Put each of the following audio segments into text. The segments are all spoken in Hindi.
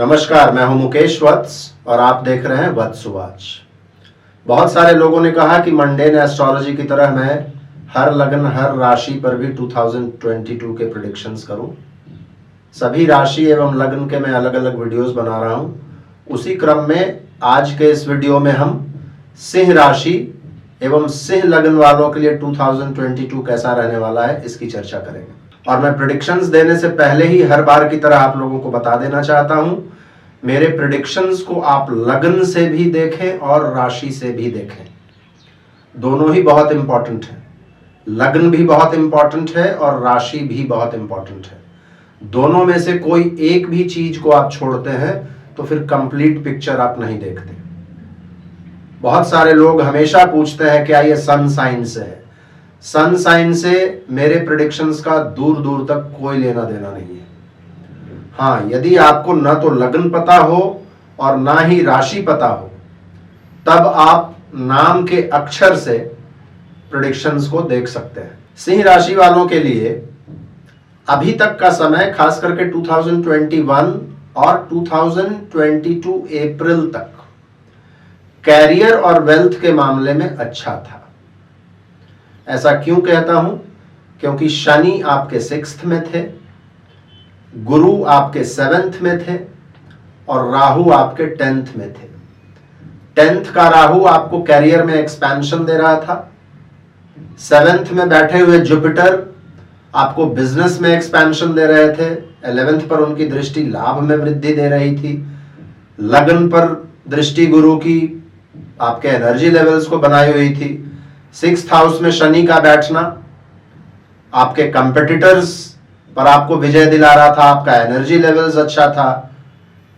नमस्कार, मैं हूं मुकेश वत्स और आप देख रहे हैं वत्स वॉच। बहुत सारे लोगों ने कहा कि मंडेन एस्ट्रोलॉजी की तरह मैं हर लग्न हर राशि पर भी 2022 के प्रेडिक्शंस करूं। सभी राशि एवं लग्न के मैं अलग अलग वीडियोस बना रहा हूं। उसी क्रम में आज के इस वीडियो में हम सिंह राशि एवं सिंह लग्न वालों के लिए 2022 कैसा रहने वाला है इसकी चर्चा करेंगे। और मैं प्रेडिक्शंस देने से पहले ही हर बार की तरह आप लोगों को बता देना चाहता हूं, मेरे प्रेडिक्शंस को आप लग्न से भी देखें और राशि से भी देखें। दोनों ही बहुत इंपॉर्टेंट है। लग्न भी बहुत इंपॉर्टेंट है और राशि भी बहुत इंपॉर्टेंट है। दोनों में से कोई एक भी चीज को आप छोड़ते हैं तो फिर कंप्लीट पिक्चर आप नहीं देखते। बहुत सारे लोग हमेशा पूछते हैं क्या ये सन साइन से है। सन साइन से मेरे प्रेडिक्शंस का दूर दूर तक कोई लेना देना नहीं है। हाँ, यदि आपको न तो लग्न पता हो और ना ही राशि पता हो, तब आप नाम के अक्षर से प्रेडिक्शंस को देख सकते हैं। सिंह राशि वालों के लिए अभी तक का समय खास करके 2021 और 2022 अप्रैल तक कैरियर और वेल्थ के मामले में अच्छा था। ऐसा क्यों कहता हूं? क्योंकि शनि आपके 6th में थे, गुरु आपके 7th में थे और राहु आपके 10th में थे। 10th का राहु आपको कैरियर में एक्सपेंशन दे रहा था। 7th में बैठे हुए जुपिटर आपको बिजनेस में एक्सपेंशन दे रहे थे। 11th पर उनकी दृष्टि लाभ में वृद्धि दे रही थी। लग्न पर दृष्टि गुरु की आपके एनर्जी लेवल्स को बनाई हुई थी। 6th हाउस में शनि का बैठना आपके कंपेटिटर्स पर आपको विजय दिला रहा था। आपका एनर्जी लेवल्स अच्छा था,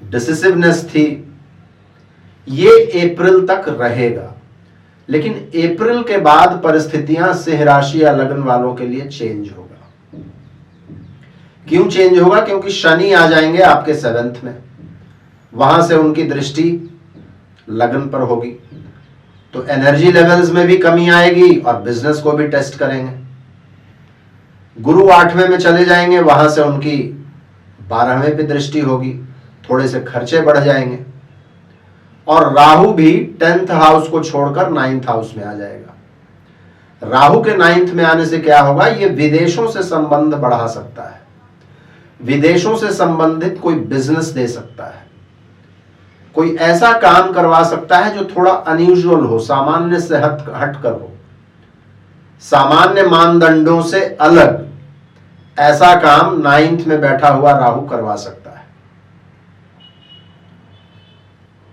डिसिसिवनेस थी। ये अप्रैल तक रहेगा, लेकिन अप्रैल के बाद परिस्थितियां सिंह राशि या लग्न वालों के लिए चेंज होगा। क्यों चेंज होगा? क्योंकि शनि आ जाएंगे आपके 7th में, वहां से उनकी दृष्टि लग्न पर होगी, तो एनर्जी लेवल्स में भी कमी आएगी और बिजनेस को भी टेस्ट करेंगे। गुरु 8वें में चले जाएंगे, वहां से उनकी 12वें पे दृष्टि होगी, थोड़े से खर्चे बढ़ जाएंगे। और राहु भी 10th हाउस को छोड़कर 9th हाउस में आ जाएगा। राहु के 9th में आने से क्या होगा? ये विदेशों से संबंध बढ़ा सकता है, विदेशों से संबंधित कोई बिजनेस दे सकता है, कोई ऐसा काम करवा सकता है जो थोड़ा अनयूजुअल हो, सामान्य से हटकर हो, सामान्य मानदंडों से अलग। ऐसा काम 9th में बैठा हुआ राहु करवा सकता है।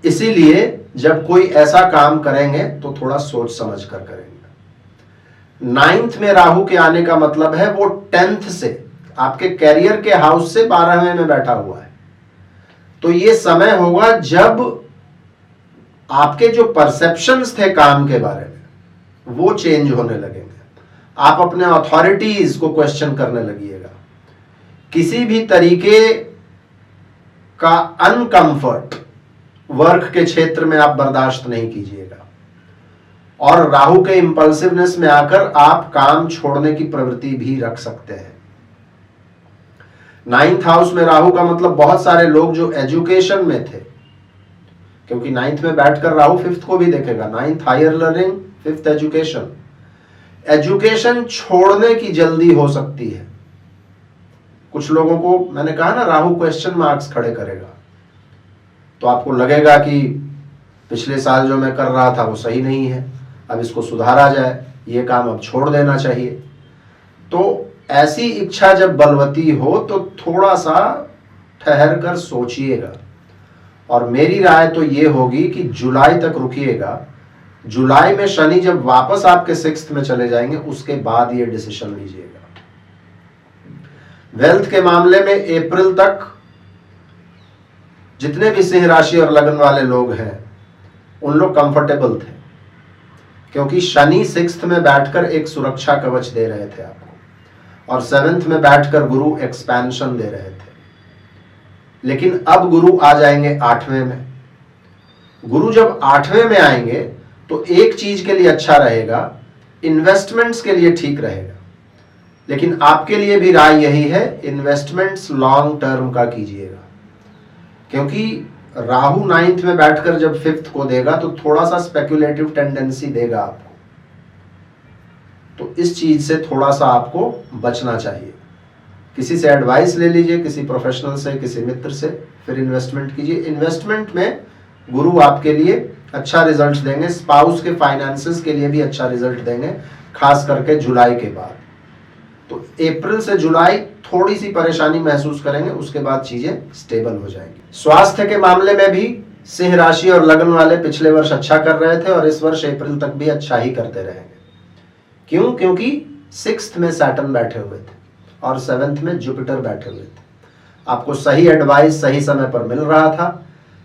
इसीलिए जब कोई ऐसा काम करेंगे तो थोड़ा सोच समझ कर करेंगे। 9th में राहु के आने का मतलब है वो 10th से आपके कैरियर के हाउस से 12वें में बैठा हुआ है। तो ये समय होगा जब आपके जो परसेप्शंस थे काम के बारे में वो चेंज होने लगेंगे। आप अपने अथॉरिटीज को क्वेश्चन करने लगिएगा। किसी भी तरीके का अनकंफर्ट वर्क के क्षेत्र में आप बर्दाश्त नहीं कीजिएगा। और राहु के इंपल्सिवनेस में आकर आप काम छोड़ने की प्रवृत्ति भी रख सकते हैं। 9th हाउस में राहु का मतलब बहुत सारे लोग जो एजुकेशन में थे, क्योंकि 9th में बैठकर राहु 5th को भी देखेगा। 9th higher learning, 5th education. Education छोड़ने की जल्दी हो सकती है। कुछ लोगों को मैंने कहा ना, राहु क्वेश्चन मार्क्स खड़े करेगा, तो आपको लगेगा कि पिछले साल जो मैं कर रहा था वो सही नहीं है, अब इसको सुधारा जाए, ये काम अब छोड़ देना चाहिए। तो ऐसी इच्छा जब बलवती हो तो थोड़ा सा ठहर कर सोचिएगा। और मेरी राय तो ये होगी कि जुलाई तक रुकिएगा। जुलाई में शनि जब वापस आपके 6th में चले जाएंगे उसके बाद ये डिसीजन लीजिएगा। वेल्थ के मामले में अप्रैल तक जितने भी सिंह राशि और लग्न वाले लोग हैं उन लोग कंफर्टेबल थे, क्योंकि शनि 6th में बैठकर एक सुरक्षा कवच दे रहे थे आपको, और 7th में बैठकर गुरु एक्सपेंशन दे रहे थे। लेकिन अब गुरु आ जाएंगे 8वें में। गुरु जब 8वें में आएंगे तो एक चीज के लिए अच्छा रहेगा, इन्वेस्टमेंट्स के लिए ठीक रहेगा। लेकिन आपके लिए भी राय यही है, इन्वेस्टमेंट्स लॉन्ग टर्म का कीजिएगा। क्योंकि राहु 9th में बैठकर जब 5th को देगा तो थोड़ा सा स्पेक्युलेटिव टेंडेंसी देगा आपको, तो इस चीज से थोड़ा सा आपको बचना चाहिए। किसी से एडवाइस ले लीजिए, किसी प्रोफेशनल से, किसी मित्र से, फिर इन्वेस्टमेंट कीजिए। इन्वेस्टमेंट में गुरु आपके लिए अच्छा रिजल्ट देंगे, स्पाउस के फाइनेंसेस के लिए भी अच्छा रिजल्ट देंगे, खास करके जुलाई के बाद। तो अप्रैल से जुलाई थोड़ी सी परेशानी महसूस करेंगे, उसके बाद चीजें स्टेबल हो जाएंगी। स्वास्थ्य के मामले में भी सिंह राशि और लगन वाले पिछले वर्ष अच्छा कर रहे थे और इस वर्ष अप्रैल तक भी अच्छा ही करते रहेंगे। क्यों? क्योंकि 6th में सैटर्न बैठे हुए थे और 7th में जुपिटर बैठे हुए थे। आपको सही एडवाइस सही समय पर मिल रहा था,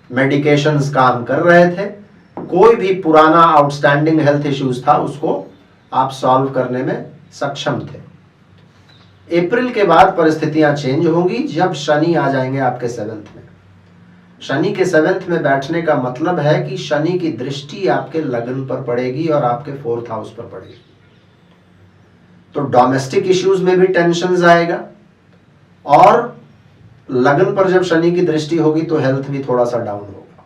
मेडिकेशंस काम कर रहे थे, कोई भी पुराना आउटस्टैंडिंग हेल्थ इश्यूज था उसको आप सॉल्व करने में सक्षम थे। अप्रैल के बाद परिस्थितियां चेंज होंगी जब शनि आ जाएंगे आपके 7th में। शनि के 7th में बैठने का मतलब है कि शनि की दृष्टि आपके लगन पर पड़ेगी और आपके 4th हाउस पर पड़ेगी। तो डोमेस्टिक इश्यूज में भी टेंशन आएगा और लगन पर जब शनि की दृष्टि होगी तो हेल्थ भी थोड़ा सा डाउन होगा।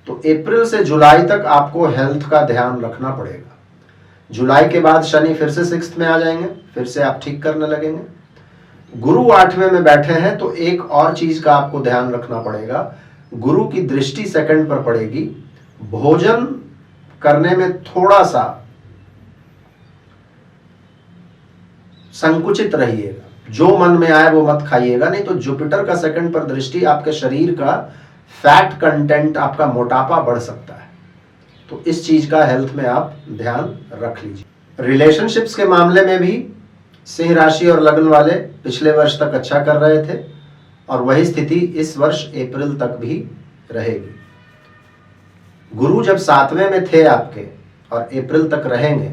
तो अप्रैल से जुलाई तक आपको हेल्थ का ध्यान रखना पड़ेगा। जुलाई के बाद शनि फिर से 6th में आ जाएंगे, फिर से आप ठीक करने लगेंगे। गुरु 8वें में बैठे हैं तो एक और चीज का आपको ध्यान रखना पड़ेगा, गुरु की दृष्टि 2nd पर पड़ेगी। भोजन करने में थोड़ा सा संकुचित रहिएगा, जो मन में आए वो मत खाइएगा, नहीं तो जुपिटर का 2nd पर दृष्टि आपके शरीर का फैट कंटेंट, आपका मोटापा बढ़ सकता है। तो इस चीज का हेल्थ में आप ध्यान रख लीजिए। रिलेशनशिप्स के मामले में भी सिंह राशि और लगन वाले पिछले वर्ष तक अच्छा कर रहे थे और वही स्थिति इस वर्ष अप्रैल तक भी रहेगी। गुरु जब 7वें में थे आपके और अप्रैल तक रहेंगे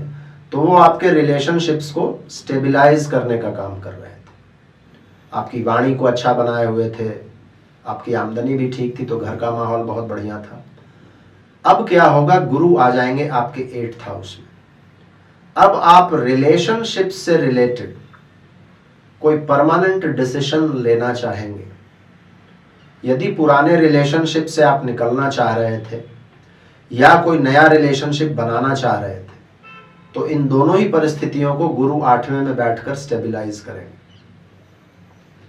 तो वो आपके रिलेशनशिप्स को स्टेबलाइज करने का काम कर रहे थे। आपकी वाणी को अच्छा बनाए हुए थे, आपकी आमदनी भी ठीक थी, तो घर का माहौल बहुत बढ़िया था। अब क्या होगा, गुरु आ जाएंगे आपके 8th हाउस में। अब आप रिलेशनशिप से रिलेटेड कोई परमानेंट डिसीजन लेना चाहेंगे। यदि पुराने रिलेशनशिप से आप निकलना चाह रहे थे या कोई नया रिलेशनशिप बनाना चाह रहे थे, तो इन दोनों ही परिस्थितियों को गुरु 8वें में बैठकर स्टेबलाइज करेंगे।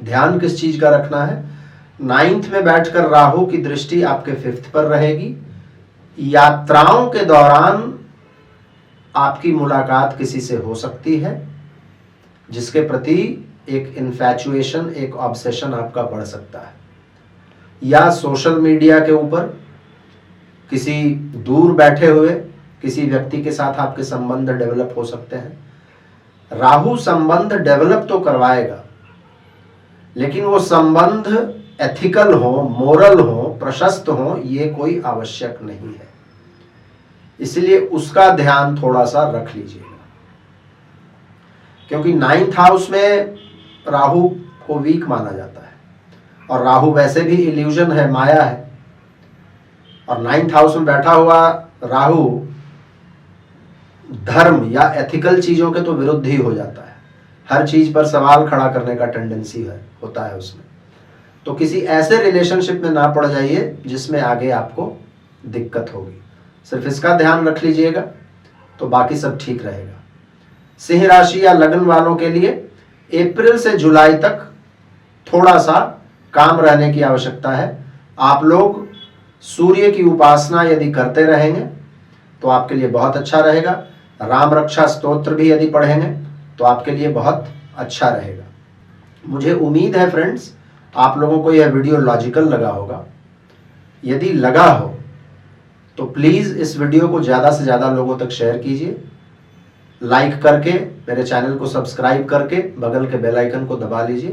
ध्यान किस चीज का रखना है, 9th में बैठकर राहु की दृष्टि आपके 5th पर रहेगी। यात्राओं के दौरान आपकी मुलाकात किसी से हो सकती है जिसके प्रति एक इन्फैचुएशन, एक ऑब्सेशन आपका बढ़ सकता है, या सोशल मीडिया के ऊपर किसी दूर बैठे हुए किसी व्यक्ति के साथ आपके संबंध डेवलप हो सकते हैं। राहु संबंध डेवलप तो करवाएगा, लेकिन वो संबंध एथिकल हो, मोरल हो, प्रशस्त हो, ये कोई आवश्यक नहीं है। इसलिए उसका ध्यान थोड़ा सा रख लीजिएगा, क्योंकि 9th हाउस में राहु को वीक माना जाता है और राहु वैसे भी इल्यूजन है, माया है, और 9th हाउस में बैठा हुआ राहु धर्म या एथिकल चीजों के तो विरुद्ध ही हो जाता है। हर चीज पर सवाल खड़ा करने का टेंडेंसी होता है उसमें। तो किसी ऐसे रिलेशनशिप में ना पड़ जाइए जिसमें आगे आपको दिक्कत होगी। सिर्फ इसका ध्यान रख लीजिएगा तो बाकी सब ठीक रहेगा। सिंह राशि या लगन वालों के लिए अप्रैल से जुलाई तक थोड़ा सा काम रहने की आवश्यकता है। आप लोग सूर्य की उपासना यदि करते रहेंगे तो आपके लिए बहुत अच्छा रहेगा। राम रक्षा स्तोत्र भी यदि पढ़ेंगे तो आपके लिए बहुत अच्छा रहेगा। मुझे उम्मीद है फ्रेंड्स, आप लोगों को यह वीडियो लॉजिकल लगा होगा। यदि लगा हो तो प्लीज़ इस वीडियो को ज़्यादा से ज़्यादा लोगों तक शेयर कीजिए, लाइक करके मेरे चैनल को सब्सक्राइब करके बगल के बेल आइकन को दबा लीजिए,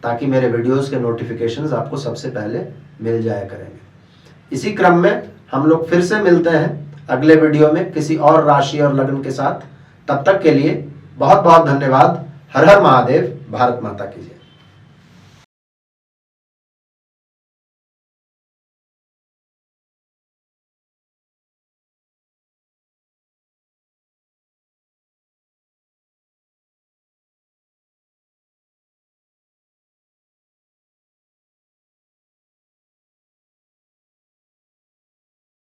ताकि मेरे वीडियोस के नोटिफिकेशंस आपको सबसे पहले मिल जाया करेंगे। इसी क्रम में हम लोग फिर से मिलते हैं अगले वीडियो में किसी और राशि और लगन के साथ। तब तक के लिए बहुत बहुत धन्यवाद। हर हर महादेव। भारत माता की जय।